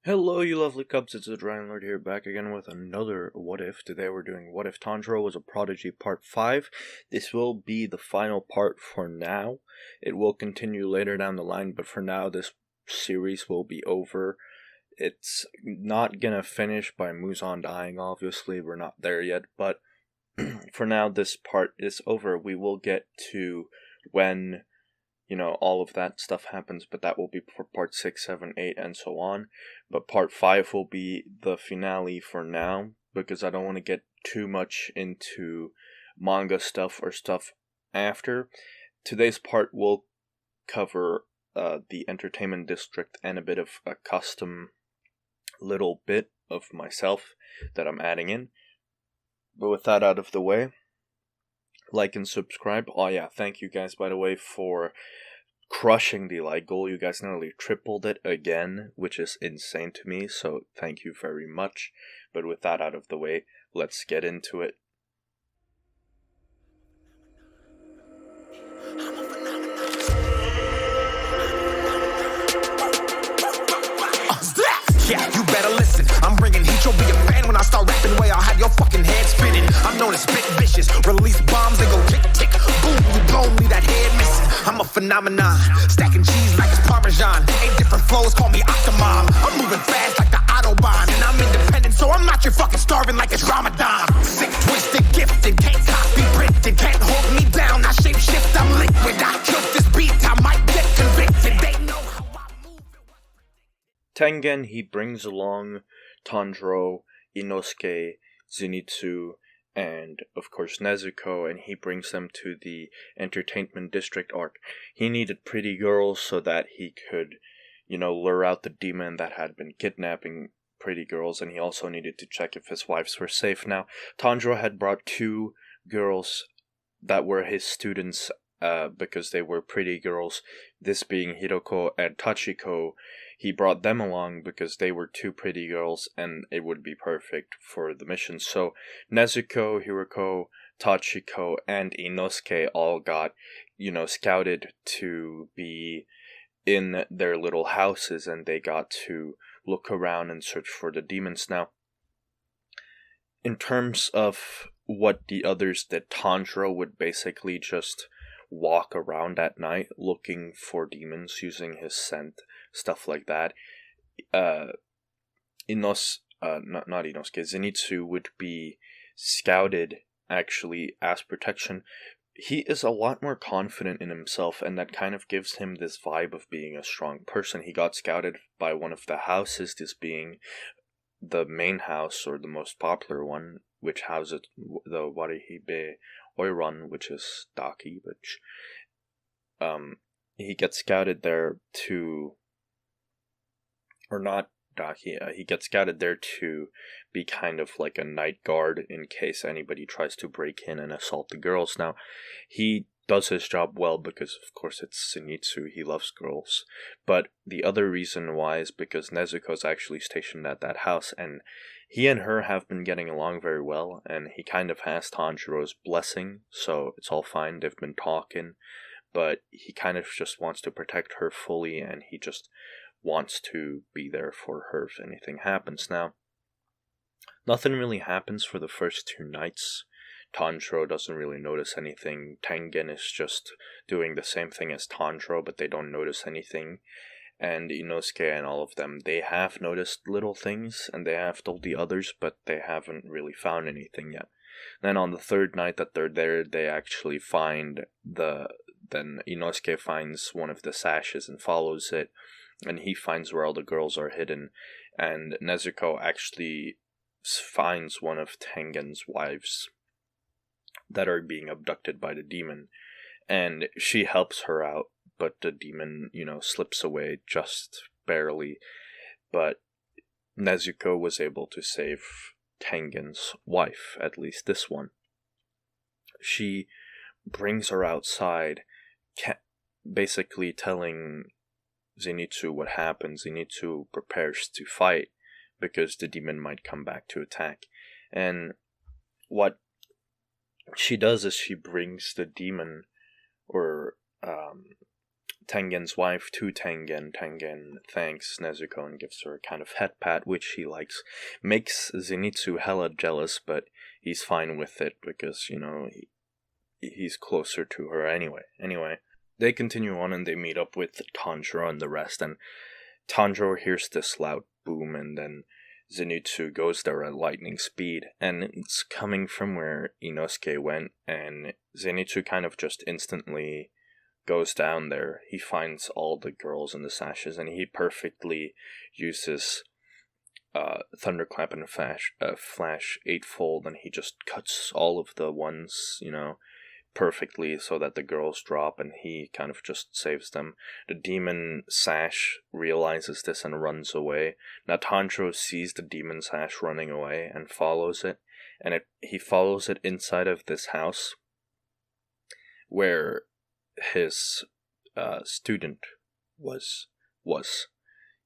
Hello, you lovely cubs, it's the Dragon Lord here, back again with another What If. Today we're doing What If Tanjiro was a Prodigy Part 5. This will be the final part for now. It will continue later down the line, but for now this series will be over. It's not gonna finish by Muzan dying, obviously, we're not there yet, but for now this part is over. We will get to when all of that stuff happens, but that will be for part 6, 7, 8, and so on. But part 5 will be the finale for now, because I don't want to get too much into manga stuff or stuff after. Today's part will cover the entertainment district and a bit of a custom little bit of myself that I'm adding in. But with that out of the way, like and subscribe. Oh yeah, thank you guys, by the way, for crushing the like goal. You guys nearly tripled it again, which is insane to me, so thank you very much. But with that out of the way, let's get into it. Yeah, you better listen. I'm bringing heat. You'll be a fan when I start rapping. Way I'll have your fucking head spinning. I'm known as spit vicious. Release bombs and go tick tick. Boom, you blow me that head missing. I'm a phenomenon. Stacking cheese like it's Parmesan. 8 different flows, call me Octomom. I'm moving fast like the Autobahn. And I'm independent, so I'm not your fucking starving like it's Ramadan. Sick, twisted, gifted. Can't copy, printed. Can't hold me down. I shape shift, I'm liquid. I killed this beat. I might get convicted. They know how I move. Tengen, he brings along Tanjiro, Inosuke, Zenitsu, and of course Nezuko, and he brings them to the entertainment district arc. He needed pretty girls so that he could, lure out the demon that had been kidnapping pretty girls, and he also needed to check if his wives were safe. Now, Tanjiro had brought 2 girls that were his students because they were pretty girls, this being Hiroko and Tachiko. He brought them along because they were 2 pretty girls and it would be perfect for the mission. So Nezuko, Hiroko, Tachiko, and Inosuke all got, scouted to be in their little houses, and they got to look around and search for the demons. Now, in terms of what the others did, Tanjiro would basically just walk around at night looking for demons using his scent, stuff like that. Not Inosuke, Zenitsu would be scouted actually as protection. He is a lot more confident in himself, and that kind of gives him this vibe of being a strong person. He got scouted by one of the houses, this being the main house, or the most popular one, which houses the Warihibe Oiran, which is Daki, which he gets scouted there to, or not Daki, he gets scouted there to be kind of like a night guard in case anybody tries to break in and assault the girls. Now, he does his job well because, of course, it's Zenitsu, he loves girls. But the other reason why is because Nezuko's actually stationed at that house, and he and her have been getting along very well, and he kind of has Tanjiro's blessing, so it's all fine. They've been talking, but he kind of just wants to protect her fully, and he just wants to be there for her if anything happens. Now, nothing really happens for the first 2 nights. Tanjiro doesn't really notice anything. Tengen is just doing the same thing as Tanjiro, but they don't notice anything. And Inosuke and all of them, they have noticed little things, and they have told the others, but they haven't really found anything yet. Then on the 3rd night that they're there, they actually find then Inosuke finds one of the sashes and follows it, and he finds where all the girls are hidden, and Nezuko actually finds one of Tengen's wives that are being abducted by the demon, and she helps her out, but the demon, slips away just barely. But Nezuko was able to save Tengen's wife, at least this one. She brings her outside, basically telling Zenitsu what happens. Zenitsu prepares to fight because the demon might come back to attack. And what she does is she brings the demon, or Tengen's wife to Tengen. Tengen thanks Nezuko and gives her a kind of head pat, which she likes. Makes Zenitsu hella jealous, but he's fine with it because, he's closer to her anyway. Anyway, they continue on and they meet up with Tanjiro and the rest, and Tanjiro hears this loud boom, and then Zenitsu goes there at lightning speed, and it's coming from where Inosuke went, and Zenitsu kind of just instantly goes down there. He finds all the girls in the sashes, and he perfectly uses Thunderclap and Flash Eightfold, and he just cuts all of the ones, perfectly so that the girls drop, and he kind of just saves them. The demon sash realizes this and runs away. Now Tanjiro sees the demon sash running away and follows it, and he follows it inside of this house where his student was.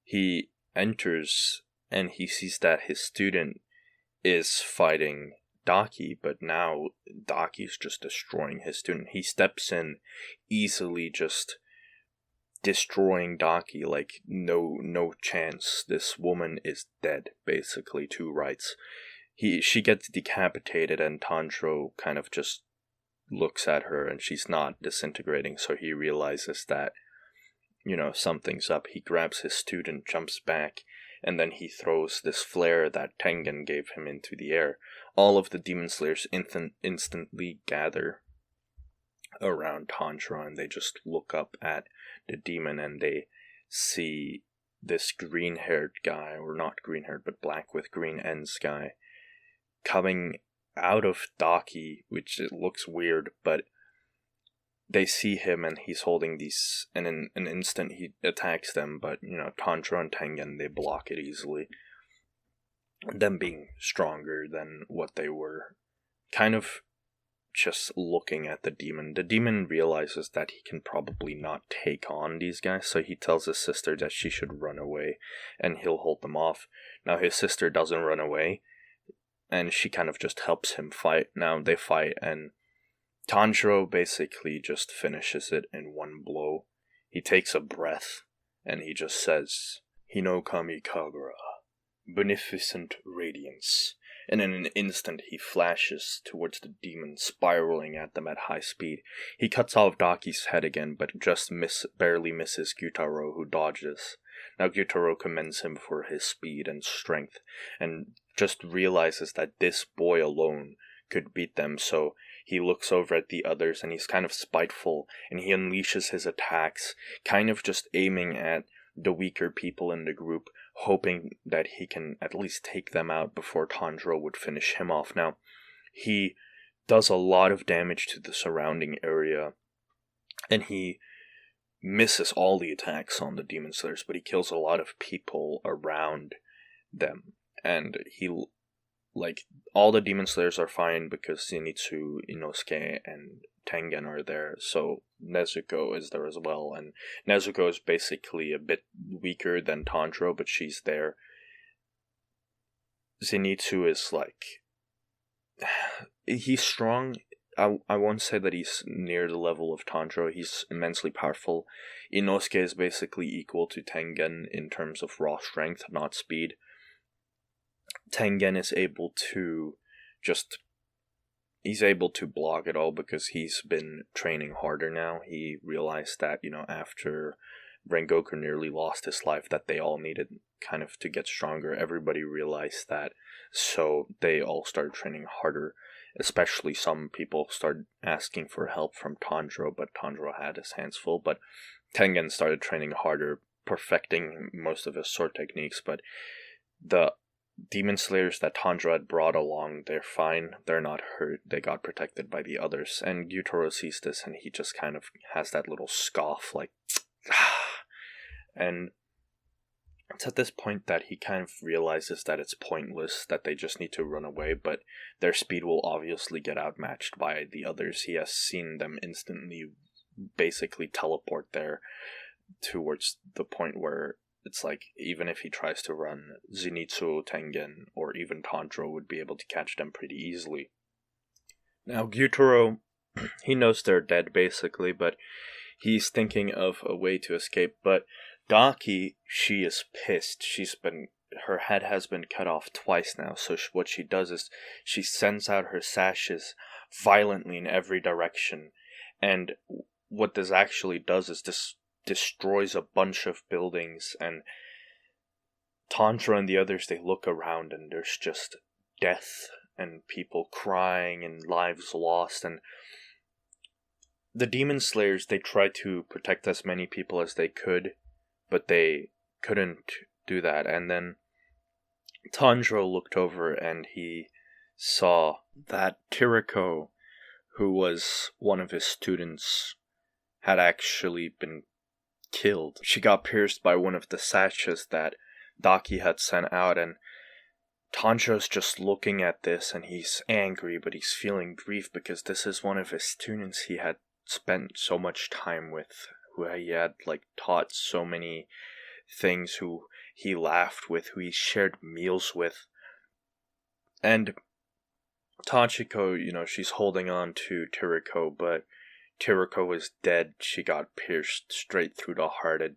He enters and he sees that his student is fighting Daki, but now Daki's just destroying his student. He steps in, easily just destroying Daki, like no chance. This woman is dead, basically, to rights. She gets decapitated, and Tanjiro kind of just looks at her, and she's not disintegrating, so he realizes that, something's up. He grabs his student, jumps back, and then he throws this flare that Tengen gave him into the air. All of the Demon Slayers instantly gather around Tanjiro, and they just look up at the demon, and they see this green-haired guy, or not green-haired, but black with green ends guy, coming out of Daki, which it looks weird, but they see him and he's holding these, and in an instant he attacks them, but Tanjiro and Tengen, they block it easily. Them being stronger than what they were, kind of just looking at the demon. The demon realizes that he can probably not take on these guys, so he tells his sister that she should run away and he'll hold them off. Now his sister doesn't run away, and she kind of just helps him fight. Now they fight, and Tanjiro basically just finishes it in one blow. He takes a breath, and he just says, "Hinokami Kagura, beneficent radiance." And in an instant, he flashes towards the demon, spiraling at them at high speed. He cuts off Daki's head again, but just barely misses Gyutaro, who dodges. Now Gyutaro commends him for his speed and strength, and just realizes that this boy alone could beat them, so he looks over at the others, and he's kind of spiteful, and he unleashes his attacks, kind of just aiming at the weaker people in the group, hoping that he can at least take them out before Tanjiro would finish him off. Now, he does a lot of damage to the surrounding area, and he misses all the attacks on the Demon Slayers, but he kills a lot of people around them, and all the Demon Slayers are fine because Zenitsu, Inosuke, and Tengen are there, so Nezuko is there as well, and Nezuko is basically a bit weaker than Tanjiro, but she's there. Zenitsu is he's strong. I won't say that he's near the level of Tanjiro. He's immensely powerful. Inosuke is basically equal to Tengen in terms of raw strength, not speed. Tengen is able to he's able to block it all because he's been training harder now. He realized that, after Rengoku nearly lost his life, that they all needed kind of to get stronger. Everybody realized that, so they all started training harder. Especially some people started asking for help from Tanjiro, but Tanjiro had his hands full. But Tengen started training harder, perfecting most of his sword techniques, but the Demon Slayers that Tanjiro had brought along, they're fine, they're not hurt, they got protected by the others, and Gyutaro sees this and he just kind of has that little scoff, and it's at this point that he kind of realizes that it's pointless, that they just need to run away, but their speed will obviously get outmatched by the others. He has seen them instantly basically teleport there towards the point where it's even if he tries to run, Zenitsu, Tengen, or even Tanjiro would be able to catch them pretty easily. Now, Gyutaro, he knows they're dead, basically, but he's thinking of a way to escape, but Daki, she is pissed. Her head has been cut off twice now, so what she does is she sends out her sashes violently in every direction, and what this actually does is this destroys a bunch of buildings, and Tanjiro and the others, they look around and there's just death and people crying and lives lost, and the Demon Slayers, they tried to protect as many people as they could, but they couldn't do that. And then Tanjiro looked over and he saw that Tiriko, who was one of his students, had actually been killed. She got pierced by one of the sashes that Daki had sent out, and Tanjiro's just looking at this and he's angry, but he's feeling grief because this is one of his students he had spent so much time with, who he had taught so many things, who he laughed with, who he shared meals with. And Tachiko, she's holding on to Tiriko, but Tiriko is dead. She got pierced straight through the heart, and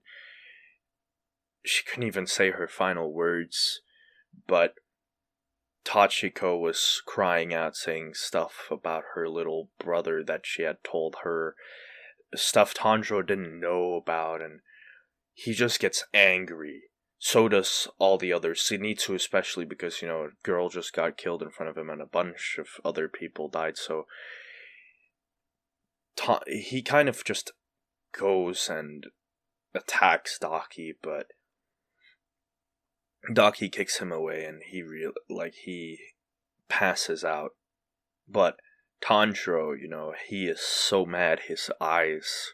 she couldn't even say her final words, but Tachiko was crying out, saying stuff about her little brother that she had told her, stuff Tanjiro didn't know about, and he just gets angry. So does all the others. Zenitsu especially, because, a girl just got killed in front of him and a bunch of other people died, so he kind of just goes and attacks Daki, but Daki kicks him away and he passes out. But Tanjiro, he is so mad, his eyes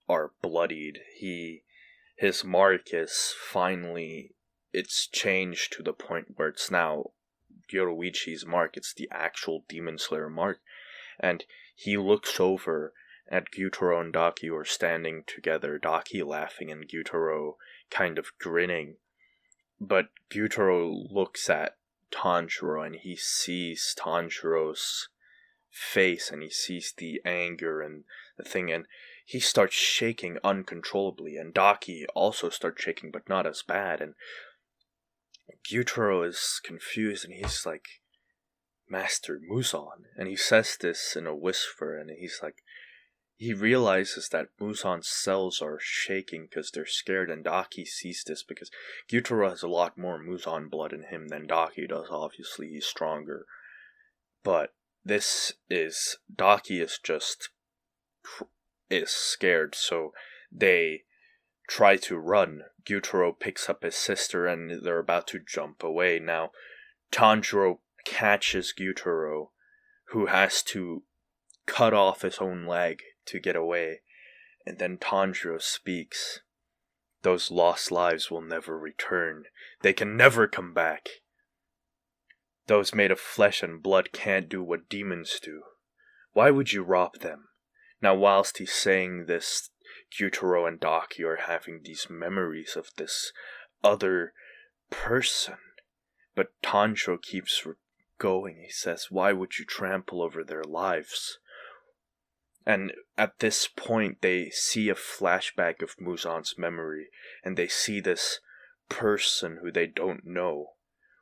are bloodied. His mark is finally, it's changed to the point where it's now Yoruichi's mark. It's the actual Demon Slayer mark. And he looks over at Gyutaro and Daki, who are standing together, Daki laughing and Gyutaro kind of grinning. But Gyutaro looks at Tanjiro and he sees Tanjiro's face and he sees the anger and the thing, and he starts shaking uncontrollably, and Daki also starts shaking, but not as bad, and Gyutaro is confused and he's like, Master Muzan, and he says this in a whisper, and he realizes that Muzan's cells are shaking because they're scared, and Daki sees this because Gyutaro has a lot more Muzan blood in him than Daki does. Obviously, he's stronger. But Daki is scared, so they try to run. Gyutaro picks up his sister and they're about to jump away. Now, Tanjiro catches Gyutaro, who has to cut off his own leg to get away, and then Tanjiro speaks. Those lost lives will never return. They can never come back. Those made of flesh and blood can't do what demons do. Why would you rob them? Now, whilst he's saying this, Gyutaro and Daki are having these memories of this other person. But Tanjiro keeps going. He says, why would you trample over their lives? And at this point, they see a flashback of Muzan's memory, and they see this person who they don't know.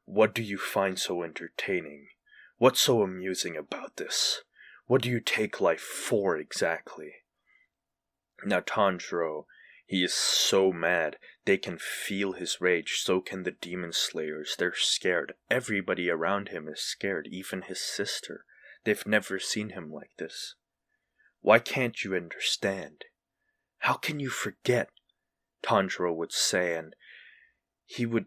What do you find so entertaining? What's so amusing about this? What do you take life for exactly? Now Tanjiro, he is so mad. They can feel his rage, so can the Demon Slayers. They're scared. Everybody around him is scared, even his sister. They've never seen him like this. Why can't you understand? How can you forget? Tanjiro would say, and he would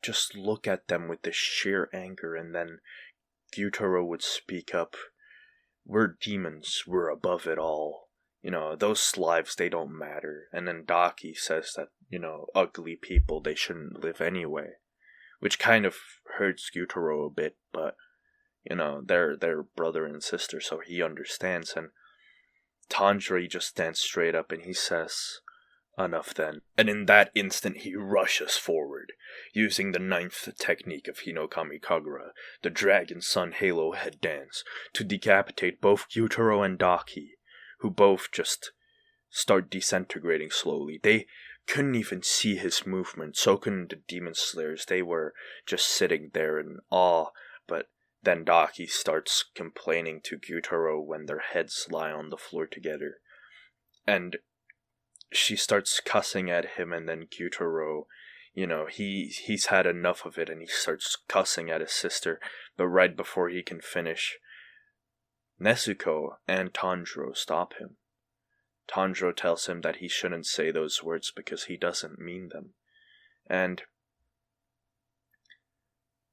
just look at them with this sheer anger, and then Gyutaro would speak up. We're demons, we're above it all. Those lives, they don't matter. And then Daki says that, ugly people, they shouldn't live anyway. Which kind of hurts Gyutaro a bit, but, they're brother and sister, so he understands. And Tanjiro, he just stands straight up and he says, enough then. And in that instant, he rushes forward, using the 9th technique of Hinokami Kagura, the Dragon Sun Halo Head Dance, to decapitate both Gyutaro and Daki, who both just start disintegrating slowly. They couldn't even see his movement, so couldn't the demon slayers. They were just sitting there in awe, but then Daki starts complaining to Gyutaro when their heads lie on the floor together. And she starts cussing at him, and then Gyutaro, he's had enough of it, and he starts cussing at his sister. But right before he can finish, Nezuko and Tanjiro stop him. Tanjiro tells him that he shouldn't say those words because he doesn't mean them. And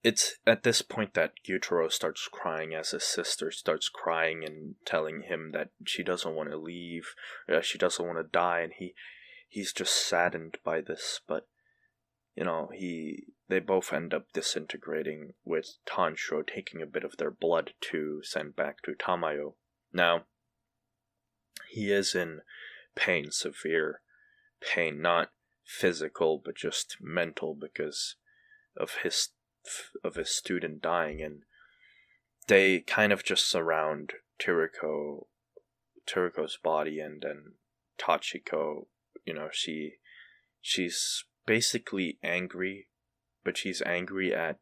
it's at this point that Gyutaro starts crying as his sister starts crying and telling him that she doesn't want to leave, she doesn't want to die, and he's just saddened by this. But they both end up disintegrating, with Tanjiro taking a bit of their blood to send back to Tamayo. Now, he is in pain, severe pain, not physical but just mental, because of his student dying, and they kind of just surround Tiriko's body, and then Tachiko, she's basically angry, but she's angry at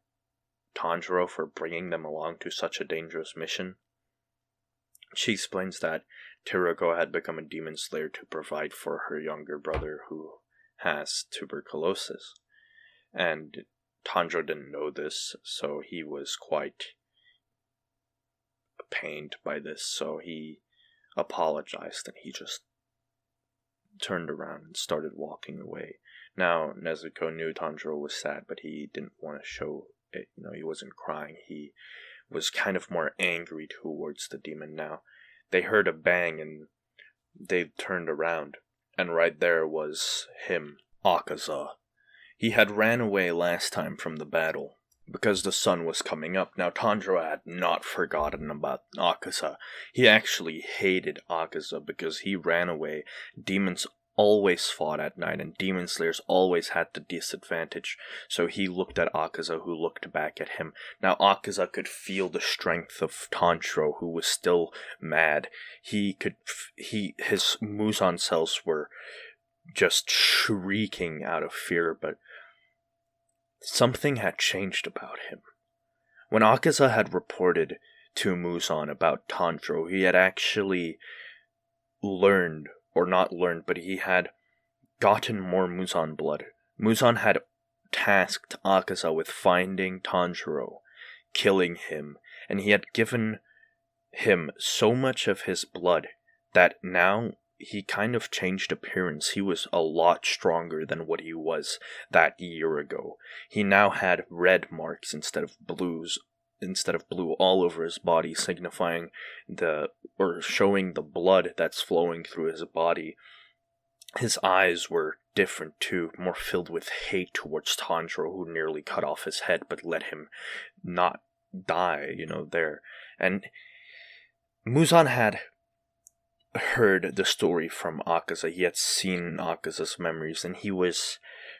Tanjiro for bringing them along to such a dangerous mission. She explains that Tiriko had become a demon slayer to provide for her younger brother who has tuberculosis, and Tanjiro didn't know this, so he was quite pained by this, so he apologized, and he just turned around and started walking away. Now, Nezuko knew Tanjiro was sad, but he didn't want to show it. He wasn't crying. He was kind of more angry towards the demon now. They heard a bang, and they turned around, and right there was him, Akaza. He had ran away last time from the battle because the sun was coming up. Now, Tanjiro had not forgotten about Akaza. He actually hated Akaza because he ran away. Demons always fought at night, and demon slayers always had the disadvantage. So he looked at Akaza, who looked back at him. Now, Akaza could feel the strength of Tanjiro, who was still mad. His Muzan cells were just shrieking out of fear, but something had changed about him. When Akaza had reported to Muzan about Tanjiro, he had actually learned, or not learned, but he had gotten more Muzan blood. Muzan had tasked Akaza with finding Tanjiro, killing him, and he had given him so much of his blood that now he kind of changed appearance. He was a lot stronger than what he was that year ago. He now had red marks instead of blue all over his body, signifying showing the blood that's flowing through his body. His eyes were different too, more filled with hate towards Tanjiro, who nearly cut off his head but let him not die, there. And Muzan had heard the story from Akaza. He had seen Akaza's memories, and he was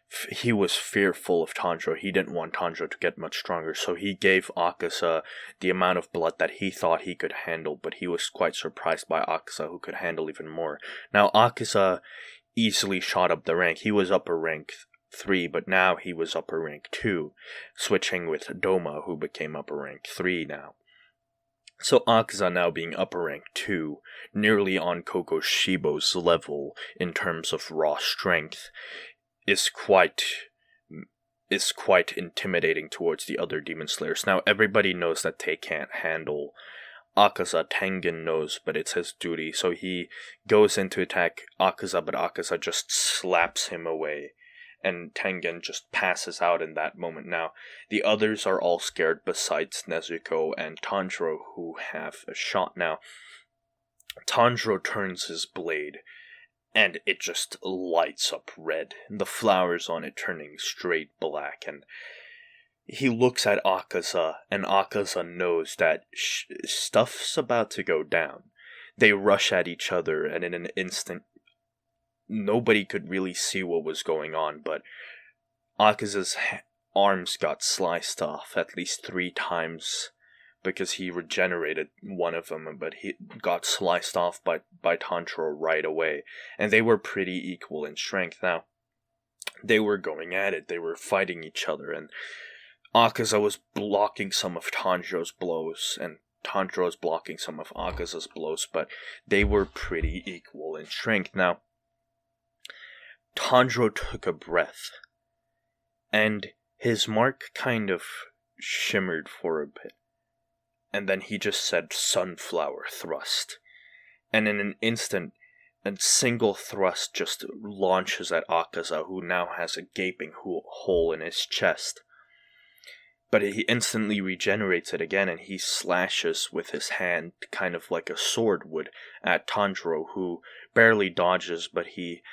fearful of Tanjiro. He didn't want Tanjiro to get much stronger, so he gave Akaza the amount of blood that he thought he could handle, but he was quite surprised by Akaza, who could handle even more. Now, Akaza easily shot up the rank. He was upper rank 3, but now he was upper rank 2, switching with Doma, who became upper rank 3 now. So Akaza now being upper rank 2, nearly on Kokoshibo's level in terms of raw strength, is quite intimidating towards the other demon slayers. Now everybody knows that they can't handle Akaza. Tengen knows, but it's his duty, so he goes in to attack Akaza, but Akaza just slaps him away, and Tengen just passes out in that moment. Now, the others are all scared besides Nezuko and Tanjiro, who have a shot. Now, Tanjiro turns his blade, and it just lights up red, the flowers on it turning straight black, and he looks at Akaza, and Akaza knows that stuff's about to go down. They rush at each other, and in an instant, nobody could really see what was going on, but Akaza's arms got sliced off at least 3 times because he regenerated one of them, but he got sliced off by Tanjiro right away. And they were pretty equal in strength. Now, they were going at it, they were fighting each other, and Akaza was blocking some of Tanjiro's blows, and Tanjiro was blocking some of Akaza's blows, but they were pretty equal in strength. Now, Tanjiro took a breath, and his mark kind of shimmered for a bit, and then he just said sunflower thrust, and in an instant, a single thrust just launches at Akaza, who now has a gaping hole in his chest. But he instantly regenerates it again, and he slashes with his hand, kind of like a sword would, at Tanjiro, who barely dodges, but he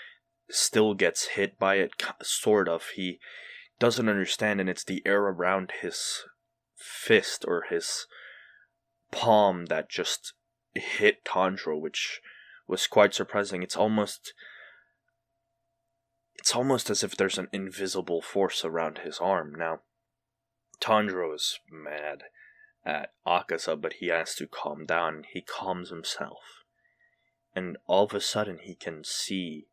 still gets hit by it, sort of. He doesn't understand, and it's the air around his fist or his palm that just hit Tanjiro, which was quite surprising. It's almost as if there's an invisible force around his arm. Now, Tanjiro is mad at Akaza, but he has to calm down. He calms himself, and all of a sudden he can see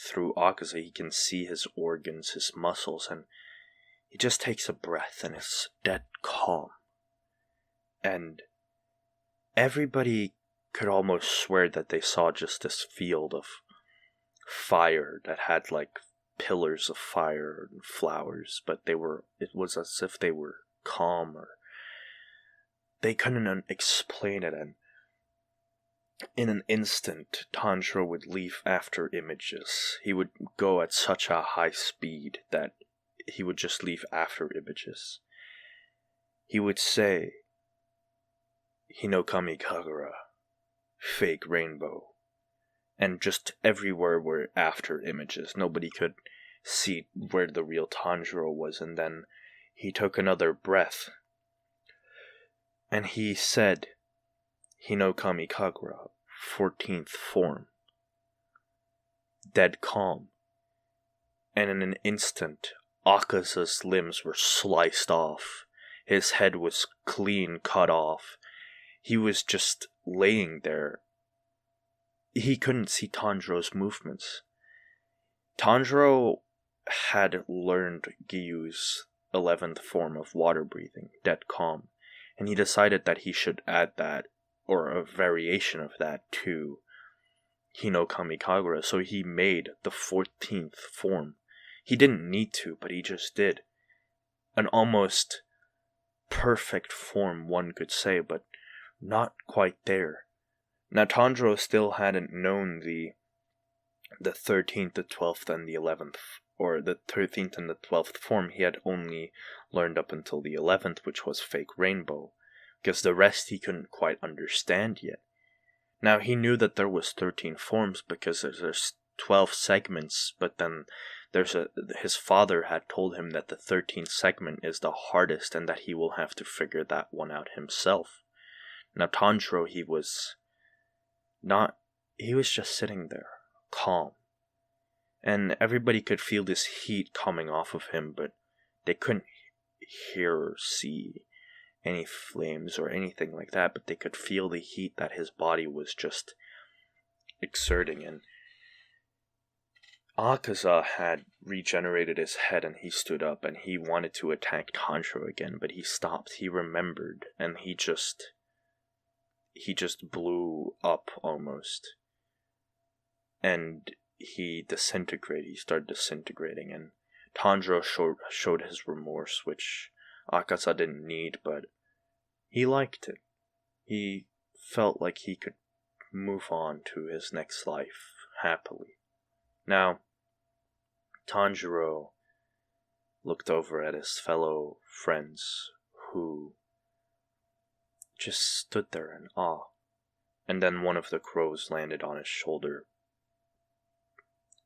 through Akaza. He can see his organs, his muscles, and he just takes a breath and is dead calm. And everybody could almost swear that they saw just this field of fire that had like pillars of fire and flowers, but it was as if they were calm, or they couldn't explain it. And in an instant, Tanjiro would leave after images. He would go at such a high speed that he would just leave after images. He would say, Hinokami Kagura, fake rainbow. And just everywhere were after images. Nobody could see where the real Tanjiro was. And then he took another breath, and he said, Hinokami Kagura, 14th form. Dead calm. And in an instant, Akaza's limbs were sliced off. His head was clean cut off. He was just laying there. He couldn't see Tanjiro's movements. Tanjiro had learned Gyu's 11th form of water breathing, dead calm, and he decided that he should add that, or a variation of that, to Hinokami Kagura, so he made the 14th form. He didn't need to, but he just did. An almost perfect form, one could say, but not quite there. Now, Tanjiro still hadn't known the 13th, the 12th, and the 11th, or the 13th and the 12th form. He had only learned up until the 11th, which was fake rainbow, because the rest he couldn't quite understand yet. Now, he knew that there was 13 forms because there's 12 segments, but then his father had told him that the 13th segment is the hardest and that he will have to figure that one out himself. Now, Tanjiro, he was just sitting there, calm. And everybody could feel this heat coming off of him, but they couldn't hear or see any flames or anything like that, but they could feel the heat that his body was just exerting. And Akaza had regenerated his head, and he stood up, and he wanted to attack Tanjiro again, but he stopped. He remembered, and he just blew up almost. And he started disintegrating, and Tanjiro showed his remorse, which Akaza didn't need, but he liked it. He felt like he could move on to his next life happily. Now, Tanjiro looked over at his fellow friends, who just stood there in awe. And then one of the crows landed on his shoulder,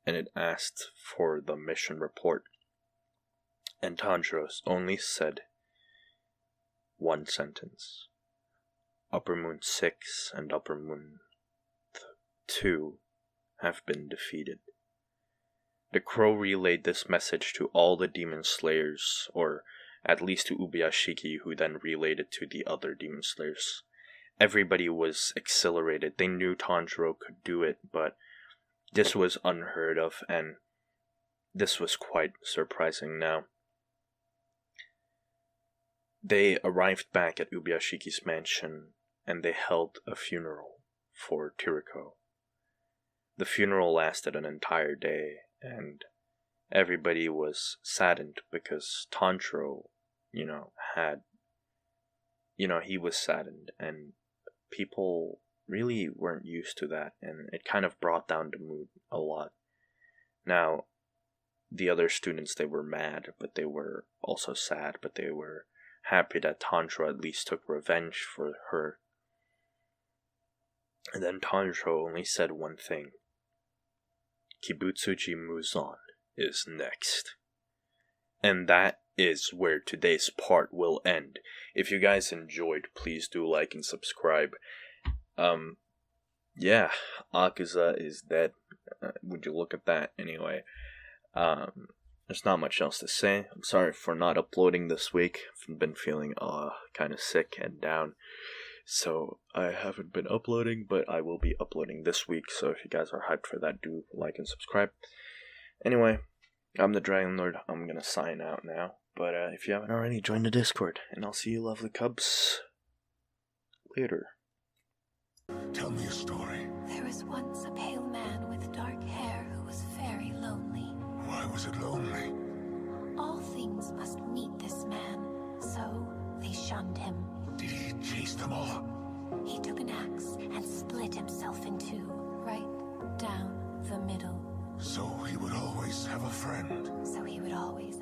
and it asked for the mission report. And Tanjiro only said one sentence. Upper Moon 6 and Upper Moon 2 have been defeated. The crow relayed this message to all the demon slayers, or at least to Ubuyashiki, who then relayed it to the other Demon Slayers. Everybody was exhilarated. They knew Tanjiro could do it, but this was unheard of, and this was quite surprising. Now, they arrived back at Ubuyashiki's mansion, and they held a funeral for Tiriko. The funeral lasted an entire day, and everybody was saddened because Tanjiro, he was saddened, and people really weren't used to that, and it kind of brought down the mood a lot. Now, the other students, they were mad, but they were also sad, but they were happy that Tanjiro at least took revenge for her. And then Tanjiro only said one thing. Kibutsuji Muzan is next. And that is where today's part will end. If you guys enjoyed, please do like and subscribe. Yeah, Akuza is dead. Would you look at that? Anyway, there's not much else to say. I'm sorry for not uploading this week. I've been feeling kind of sick and down, so I haven't been uploading, but I will be uploading this week. So if you guys are hyped for that, do like and subscribe. Anyway, I'm the Dragon Lord. I'm gonna sign out now. But if you haven't already, join the Discord, and I'll see you lovely cubs later. Tell me a story. There was once a pale man with dark hair who was very lonely. Why was it lonely? All things must meet this man, so they shunned him. Did he chase them all? He took an axe and split himself in two, right down the middle. So he would always have a friend. So he would always